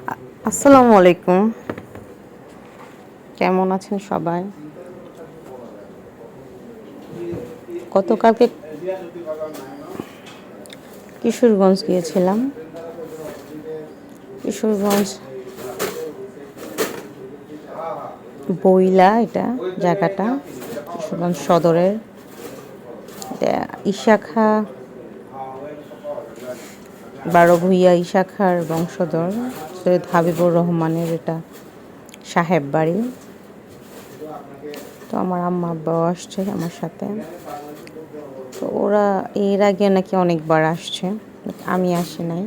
আসসালামু আলাইকুম। কেমন আছেন সবাই? গতকালকে কিশোরগঞ্জ গিয়েছিলাম। কিশোরগঞ্জ বইলা এটা জায়গাটা, কিশোরগঞ্জ সদরের। এটা ইশাখা, বারোভূঁইয়া ইশাখার বংশধর সৈয়দ হাবিবুর রহমানের এটা সাহেব বাড়ি। তো আমার আম্মা আব্বাও আসছে আমার সাথে। তো ওরা এর আগে নাকি অনেকবার আসছে, আমি আসি নাই।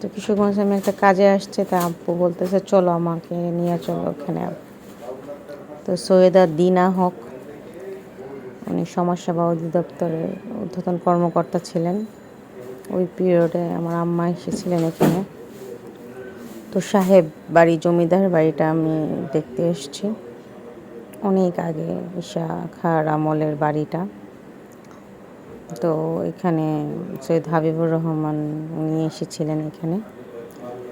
তো কিশোরগঞ্জে আমি একটা কাজে আসছে, তা আব্বু বলতেছে চলো আমাকে নিয়ে চলো ওখানে। তো সৈয়দা দিনা হক, উনি সমাজসেবা অধিদপ্তরের ঊর্ধ্বতন কর্মকর্তা ছিলেন। ওই পিরিয়ডে আমার আম্মা এসেছিলেন এখানে। তো সাহেব বাড়ি, জমিদার বাড়িটা আমি দেখতে এসেছি অনেক আগে, ঈশা খাঁর আমলের বাড়িটা। তো এখানে সৈয়দ হাবিবুর রহমান উনি এসেছিলেন এখানে।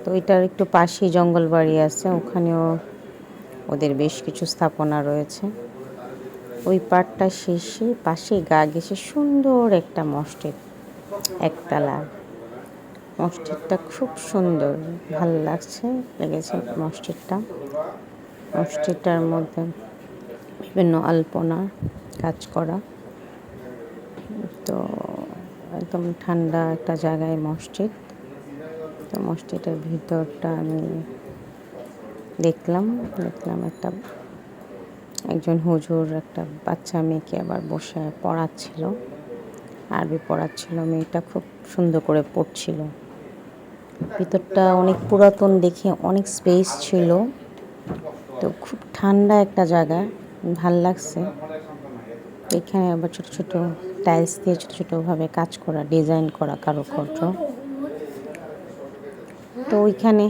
তো এটার একটু পাশেই জঙ্গল বাড়ি আছে, ওখানেও ওদের বেশ কিছু স্থাপনা রয়েছে। ওই পাড়টা শেষে পাশে গা ঘেঁষে সুন্দর একটা মসজিদ, একতলা। মসজিদটা খুব সুন্দর, ভালো লেগেছে মসজিদটা। মসজিদটার মধ্যে বিভিন্ন আলপনা কাজ করা। তো একদম ঠান্ডা একটা জায়গায় মসজিদ। তো মসজিদের ভিতরটা আমি দেখলাম একজন হুজুর একটা বাচ্চা মেয়েকে আবার বসে পড়াচ্ছিল, আরবি পড়াচ্ছিল। মেয়েটা খুব সুন্দর করে পড়ছিল। ভিতরটা অনেক পুরাতন দেখে অনেক স্পেস ছিল। তো খুব ঠান্ডা একটা জায়গা, ভাল লাগছে। এখানে আবার ছোট ছোট টাইলস দিয়ে ছোট ছোটোভাবে কাজ করা, ডিজাইন করা কারুকার্য। তো ওইখানে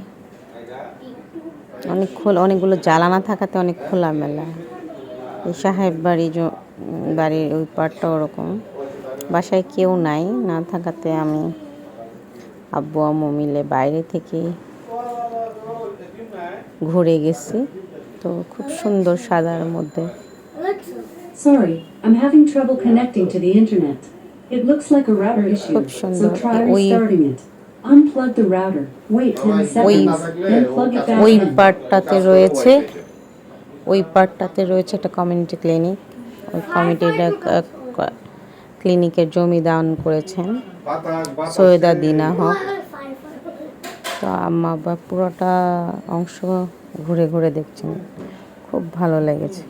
অনেকগুলো জ্বালানা থাকাতে অনেক খোলামেলা। এই সাহেব বাড়ির ওই পাড়টা ওরকম, বাসায় কেউ নাই, না থাকাতে আমি আব্বু আম্মু মিলে বাইরে থেকে ঘুরে গেছি। তো খুব সুন্দর, সাদার মধ্যে। Sorry, I'm having trouble connecting to the internet. It looks like a router issue, খুব সুন্দর। so try restarting it. Unplug the router. Wait 10 seconds, then plug it back ওই in. পার্টটাতে রয়েছে একটা কমিউনিটি ক্লিনিক। ওই ক্লিনিকের জমি দান করেছেন সৈয়দা দিনা হক। তো আম্মা আব্বা পুরোটা অংশ ঘুরে ঘুরে দেখছেন, খুব ভালো লেগেছে।